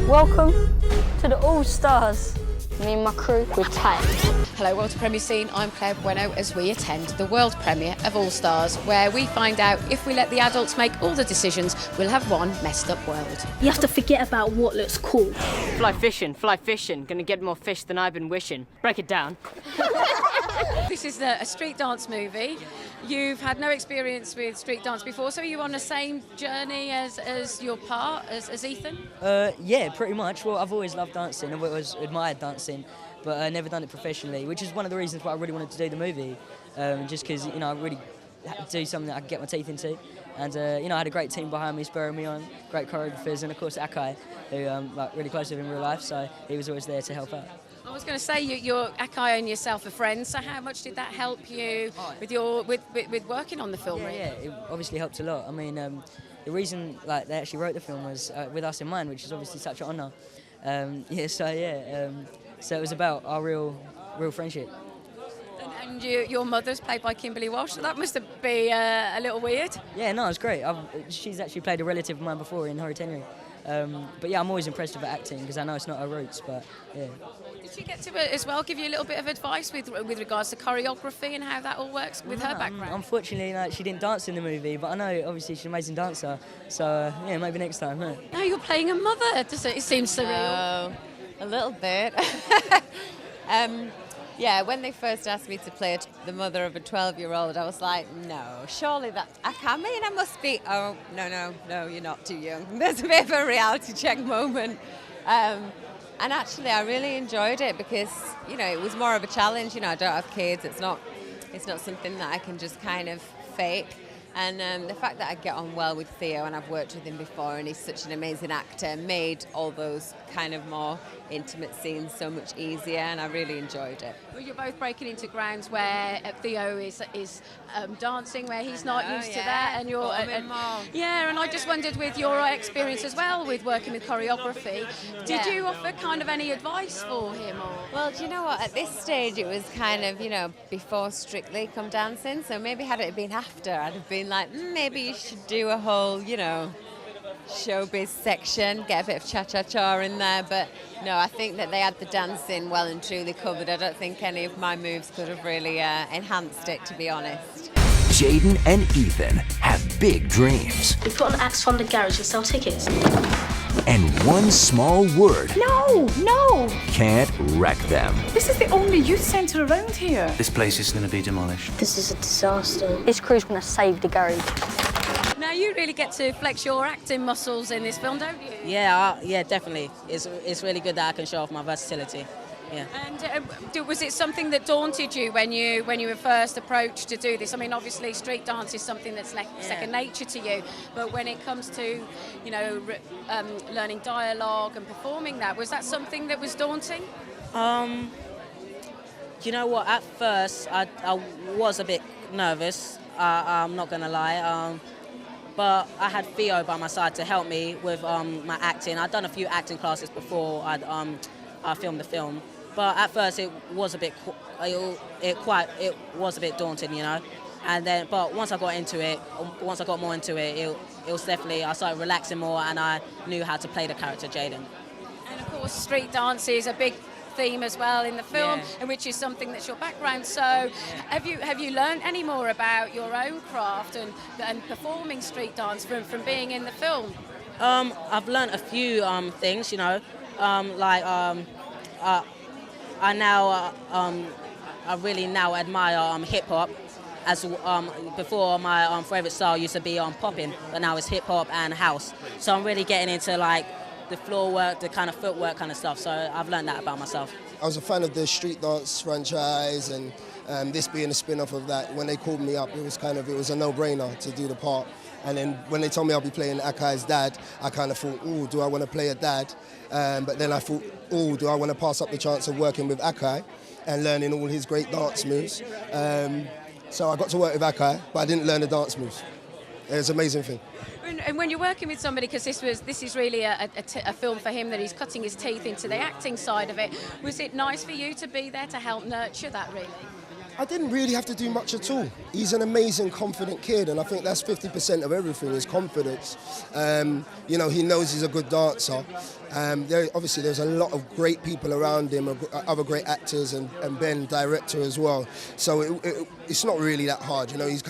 Welcome to the All Stars. Me and my crew, we're tight. Hello World Premiere Scene, I'm Claire Bueno as we attend the world premiere of All Stars, where we find out if we let the adults make all the decisions, we'll have one messed up world. You have to forget about what looks cool. Fly fishing, gonna get more fish than I've been wishing. Break it down. This is a street dance movie. You've had no experience with street dance before, so are you on the same journey as your part, as Ethan? Yeah, pretty much. Well, I've always loved dancing. I've always admired dancing, but I never done it professionally, which is one of the reasons why I really wanted to do the movie. Just because, you know, I really had to do something that I could get my teeth into. And, you know, I had a great team behind me, spurring me on, great choreographers, and of course Akai, who I'm like, really close with in real life, so he was always there to help out. I was going to say, you're Akai and yourself are friends, so how much did that help you with working on the film? Yeah, it obviously helped a lot. I mean, the reason like they actually wrote the film was with us in mind, which is obviously such an honour. So it was about our real friendship. And your mother's played by Kimberley Walsh, so that must have been a little weird. Yeah, no, it's great. She's actually played a relative of mine before in Houdijk. But yeah, I'm always impressed with her acting because I know it's not her roots, but yeah. Did she get to as well give you a little bit of advice with regards to choreography and how that all works with her background? Unfortunately, no, she didn't dance in the movie, but I know obviously she's an amazing dancer, so yeah, maybe next time. Huh? Now you're playing a mother. It seems surreal. A little bit. Yeah, when they first asked me to play the mother of a 12-year-old, I was like, no, surely that I can't. I must be. Oh, no, you're not too young. There's a bit of a reality check moment. And actually, I really enjoyed it because, you know, it was more of a challenge. You know, I don't have kids. It's not something that I can just kind of fake. And the fact that I get on well with Theo, and I've worked with him before, and he's such an amazing actor, made all those kind of more intimate scenes so much easier, and I really enjoyed it. Well, you're both breaking into grounds where Theo is dancing, where he's not used to that, and you're and I just wondered, with your experience as well with working with choreography, did you offer kind of any advice for him? Or? Well, do you know what? At this stage, it was kind of, you know, before Strictly Come Dancing, so maybe had it been after, I'd have been like, maybe you should do a whole, you know, showbiz section, get a bit of cha-cha-cha in there, but no, I think that they had the dancing well and truly covered. I don't think any of my moves could have really enhanced it, to be honest. Jaden and Ethan have big dreams. We've got an axe from the garage to sell tickets. And one small word No! can't wreck them. This is the only youth centre around here. This place is going to be demolished. This is a disaster. This crew's gonna save the garage. Now you really get to flex your acting muscles in this film, don't you? Yeah, definitely. It's really good that I can show off my versatility. Yeah. And was it something that daunted you when you were first approached to do this? I mean, obviously, street dance is something that's second nature to you, but when it comes to, you know, learning dialogue and performing that, was that something that was daunting? You know what? At first, I was a bit nervous. I'm not gonna lie. But I had Theo by my side to help me with my acting. I'd done a few acting classes before I filmed the film. But at first it was a bit, it was a bit daunting, you know. And then, but once I got more into it, it was definitely, I started relaxing more, and I knew how to play the character Jaden. And of course, street dance is a big theme as well in the film, and which is something that's your background. So, have you learned any more about your own craft and performing street dance from being in the film? I've learned a few things, you know, I really now admire hip hop. As before, my favorite style used to be popping, but now it's hip hop and house. So I'm really getting into like the floor work, the kind of footwork kind of stuff. So I've learned that about myself. I was a fan of the street dance franchise, and this being a spin-off of that. When they called me up, it was a no-brainer to do the part. And then when they told me I'll be playing Akai's dad, I kind of thought, oh, do I want to play a dad? But then I thought, oh, do I want to pass up the chance of working with Akai and learning all his great dance moves? So I got to work with Akai, but I didn't learn the dance moves. It was an amazing thing. And when you're working with somebody, because this is really a film for him that he's cutting his teeth into the acting side of it, was it nice for you to be there to help nurture that, really? I didn't really have to do much at all. He's an amazing, confident kid, and I think that's 50% of everything is confidence. You know, he knows he's a good dancer. Obviously, there's a lot of great people around him, other great actors, and Ben, director as well. So it's not really that hard, you know. He's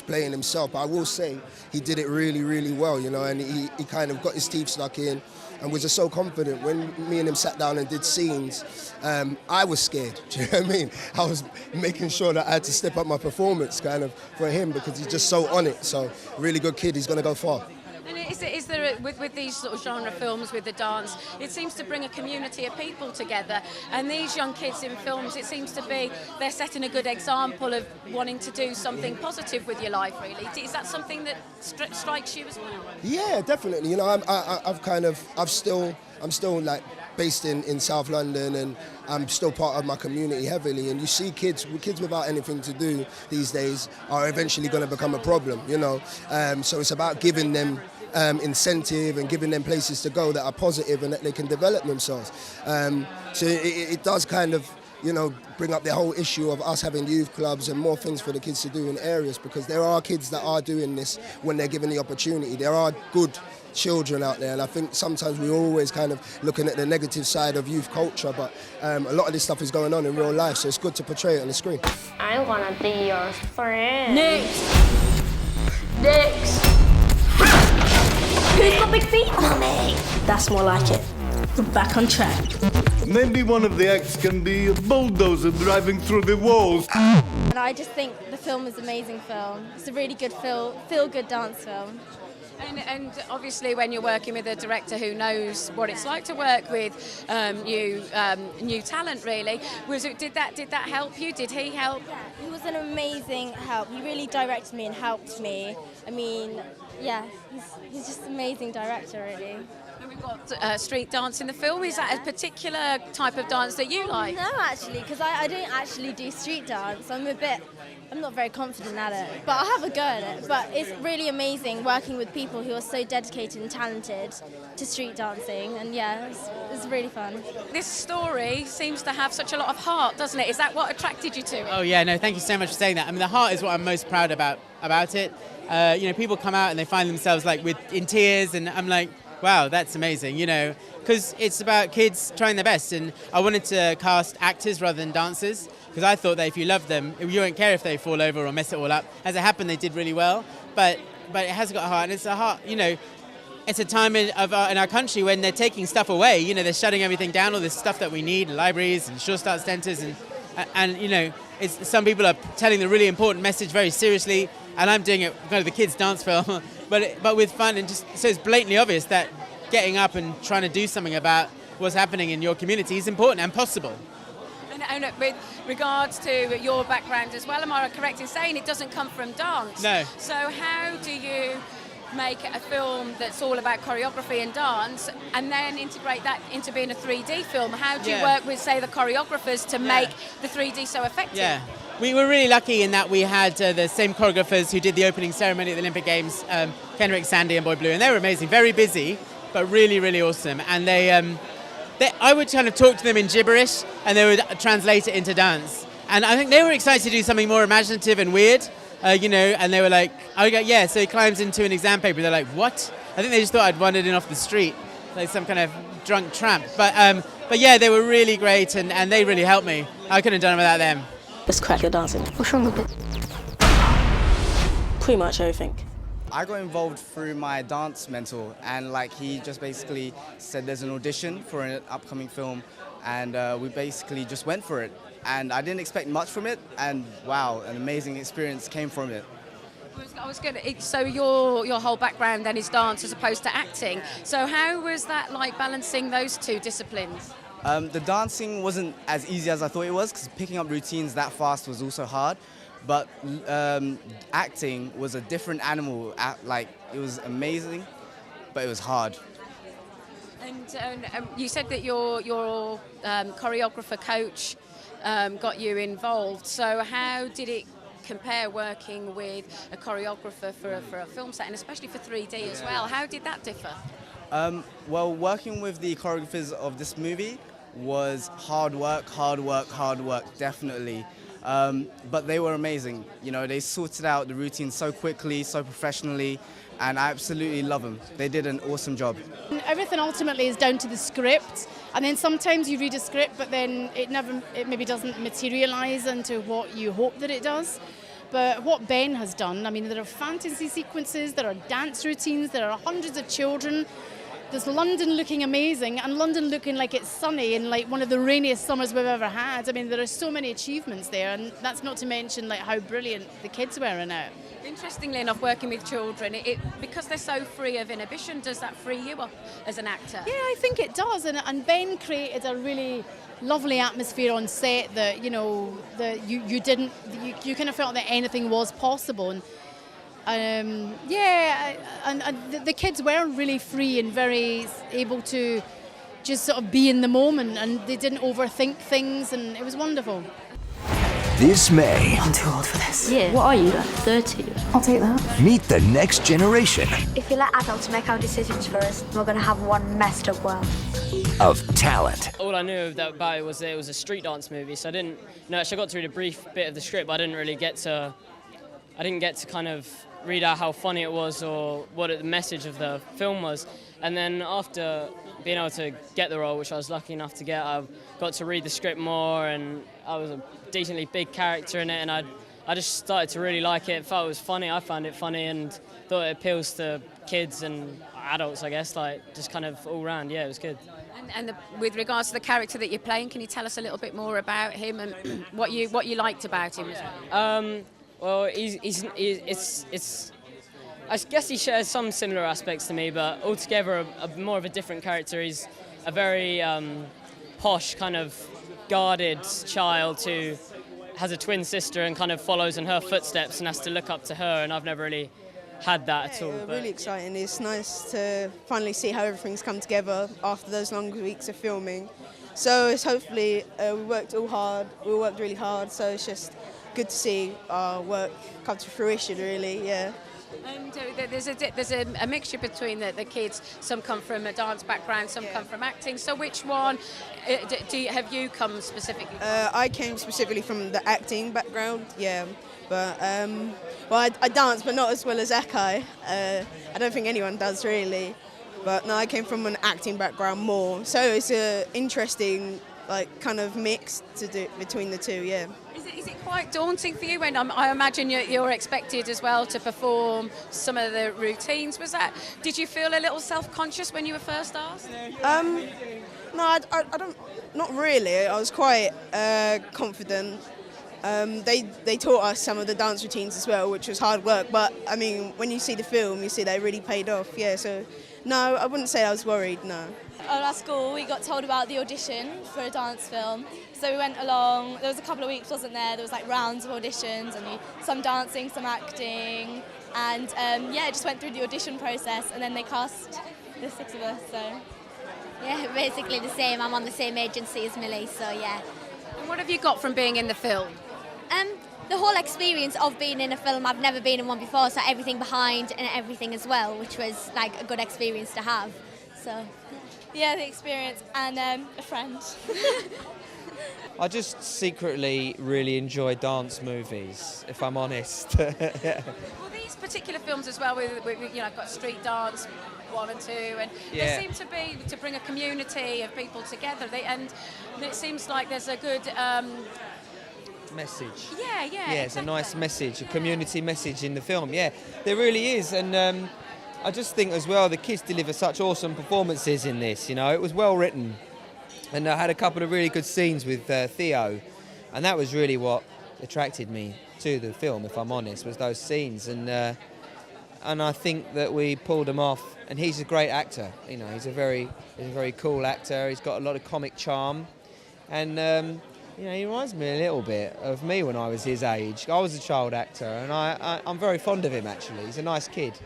playing himself. But I will say he did it really, really well, you know, and he kind of got his teeth stuck in. And was just so confident. When me and him sat down and did scenes, I was scared. Do you know what I mean? I was making sure that I had to step up my performance kind of for him because he's just so on it. So really good kid. He's going to go far. And is there with these sort of genre films, with the dance, it seems to bring a community of people together, and these young kids in films, it seems to be they're setting a good example of wanting to do something positive with your life, really. Is that something that strikes you as well? Yeah, definitely. You know, I'm still like based in South London, and I'm still part of my community heavily. And you see kids without anything to do these days are eventually going to become a problem, you know. So it's about giving them incentive and giving them places to go that are positive and that they can develop themselves. So it does kind of, you know, bring up the whole issue of us having youth clubs and more things for the kids to do in areas, because there are kids that are doing this when they're given the opportunity. There are good children out there, and I think sometimes we're always kind of looking at the negative side of youth culture, but a lot of this stuff is going on in real life, so it's good to portray it on the screen. I wanna be your friend. Next. Who's got big feet? Mommy. That's more like it. We're back on track. Maybe one of the acts can be a bulldozer driving through the walls. And I just think the film is an amazing film. It's a really good feel-good dance film. And obviously, when you're working with a director who knows what it's like to work with new talent, really, did that help you? Did he help? Yeah, he was an amazing help. He really directed me and helped me. I mean, yeah, he's just an amazing director, really. And we've got street dance in the film. Is that a particular type of dance that you like? No, actually, because I don't actually do street dance. I'm not very confident at it, but I have a go at it. But it's really amazing working with people who are so dedicated and talented to street dancing, and yeah, it's really fun. This story seems to have such a lot of heart, doesn't it? Is that what attracted you to it? Oh yeah, no, thank you so much for saying that. I mean, the heart is what I'm most proud about it. You know, people come out and they find themselves like in tears, and I'm like, wow, that's amazing, you know, because it's about kids trying their best, and I wanted to cast actors rather than dancers, because I thought that if you love them, you won't care if they fall over or mess it all up. As it happened, they did really well, but it has got a heart, and it's a heart, you know, it's a time in our country when they're taking stuff away, you know, they're shutting everything down, all this stuff that we need, libraries and sure start centres, and you know, some people are telling the really important message very seriously, and I'm doing it kind of the kids' dance film, but with fun, and just so it's blatantly obvious that getting up and trying to do something about what's happening in your community is important and possible. And with regards to your background as well, am I correct in saying it doesn't come from dance? No. So how do you make a film that's all about choreography and dance and then integrate that into being a 3D film? How do you work with, say, the choreographers to make the 3D so effective? Yeah. We were really lucky in that we had the same choreographers who did the opening ceremony at the Olympic Games, Kenrick, Sandy and Boy Blue, and they were amazing, very busy, but really, really awesome. And I would kind of talk to them in gibberish, and they would translate it into dance. And I think they were excited to do something more imaginative and weird, you know, and they were like, oh, yeah, so he climbs into an exam paper. They're like, what? I think they just thought I'd wandered in off the street, like some kind of drunk tramp. But yeah, they were really great, and they really helped me. I couldn't have done it without them. Let's crack your dancing. What's wrong with it? Pretty much everything. I got involved through my dance mentor, and like he just basically said there's an audition for an upcoming film, and we basically just went for it. And I didn't expect much from it, and wow, an amazing experience came from it. I was going to. So your whole background then is dance as opposed to acting. So how was that like balancing those two disciplines? The dancing wasn't as easy as I thought it was, because picking up routines that fast was also hard. But acting was a different animal. Like, it was amazing, but it was hard. And you said that your choreographer coach got you involved. So how did it compare working with a choreographer for a film set, and especially for 3D as well? How did that differ? Well, working with the choreographers of this movie was hard work, definitely. But they were amazing. You know, they sorted out the routine so quickly, so professionally, and I absolutely love them. They did an awesome job. Everything ultimately is down to the script, and then sometimes you read a script, but then it maybe doesn't materialise into what you hope that it does. But what Ben has done, I mean, there are fantasy sequences, there are dance routines, there are hundreds of children. There's London looking amazing, and London looking like it's sunny in like one of the rainiest summers we've ever had. I mean, there are so many achievements there, and that's not to mention like how brilliant the kids were in it. Interestingly enough, working with children, because they're so free of inhibition, does that free you up as an actor? Yeah, I think it does, and Ben created a really lovely atmosphere on set that, you know, that you kind of felt that anything was possible. And the kids were really free and very able to just sort of be in the moment, and they didn't overthink things, and it was wonderful. This May, I'm too old for this. Yeah. What are you, like 30? I'll take that. meet the next generation If you let adults make our decisions for us, we're going to have one messed up world. of talent. All I knew about it was that it was a street dance movie, so I didn't. No, actually, I got through the brief bit of the script, but I didn't get to kind of read out how funny it was or what the message of the film was. And then after being able to get the role, which I was lucky enough to get, I got to read the script more, and I was a decently big character in it, and I just started to really like it. Felt it was funny. I found it funny and thought it appeals to kids and adults, I guess, like just kind of all round. Yeah, it was good. And with regards to the character that you're playing, can you tell us a little bit more about him and what you liked about him? Well, I guess he shares some similar aspects to me, but altogether more of a different character. He's a very posh, kind of guarded child who has a twin sister and kind of follows in her footsteps and has to look up to her, and I've never really had that at all. Really exciting. It's nice to finally see how everything's come together after those long weeks of filming. So it's hopefully we worked really hard, so it's just good to see our work come to fruition, really, yeah. And there's a mixture between the kids. Some come from a dance background, some come from acting. So which one have you come specifically from? I came specifically from the acting background, yeah. But I dance, but not as well as Akai. I don't think anyone does really. But no, I came from an acting background more. So it's an interesting kind of mix to do between the two, yeah. Is it quite daunting for you? And I imagine you're expected as well to perform some of the routines. Did you feel a little self-conscious when you were first asked? No, I don't. Not really. I was quite confident. They taught us some of the dance routines as well, which was hard work. But I mean, when you see the film, you see they really paid off. Yeah. So no, I wouldn't say I was worried. No. At our school, we got told about the audition for a dance film. So we went along. There was a couple of weeks, wasn't there? There was like rounds of auditions, and some dancing, some acting, and just went through the audition process. And then they cast the 6 of us. So yeah, basically the same. I'm on the same agency as Millie, so yeah. And what have you got from being in the film? The whole experience of being in a film. I've never been in one before, so everything behind and everything as well, which was like a good experience to have. So yeah, the experience and a friend. I just secretly really enjoy dance movies, if I'm honest. Well, these particular films as well, I've got Street Dance 1 and 2, and they seem to be to bring a community of people together. And it seems like there's a good message. Yeah, exactly. It's a nice message, a community message in the film. Yeah, there really is, and I just think as well the kids deliver such awesome performances in this. You know, it was well written, and I had a couple of really good scenes with Theo, and that was really what attracted me to the film, if I'm honest, was those scenes, and I think that we pulled them off. And he's a great actor. You know, he's a very cool actor. He's got a lot of comic charm, and he reminds me a little bit of me when I was his age. I was a child actor, and I'm very fond of him, actually. He's a nice kid.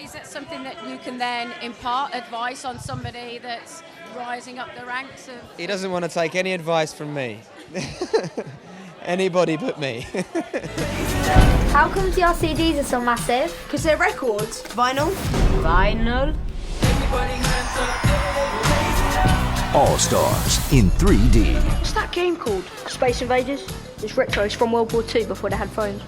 Is that something that you can then impart advice on somebody that's rising up the ranks of... He doesn't want to take any advice from me. Anybody but me. How come your CDs are so massive? Because they're records. Vinyl. Vinyl? All Stars in 3D. What's that game called? Space Invaders? It's retro, it's from World War II before they had phones.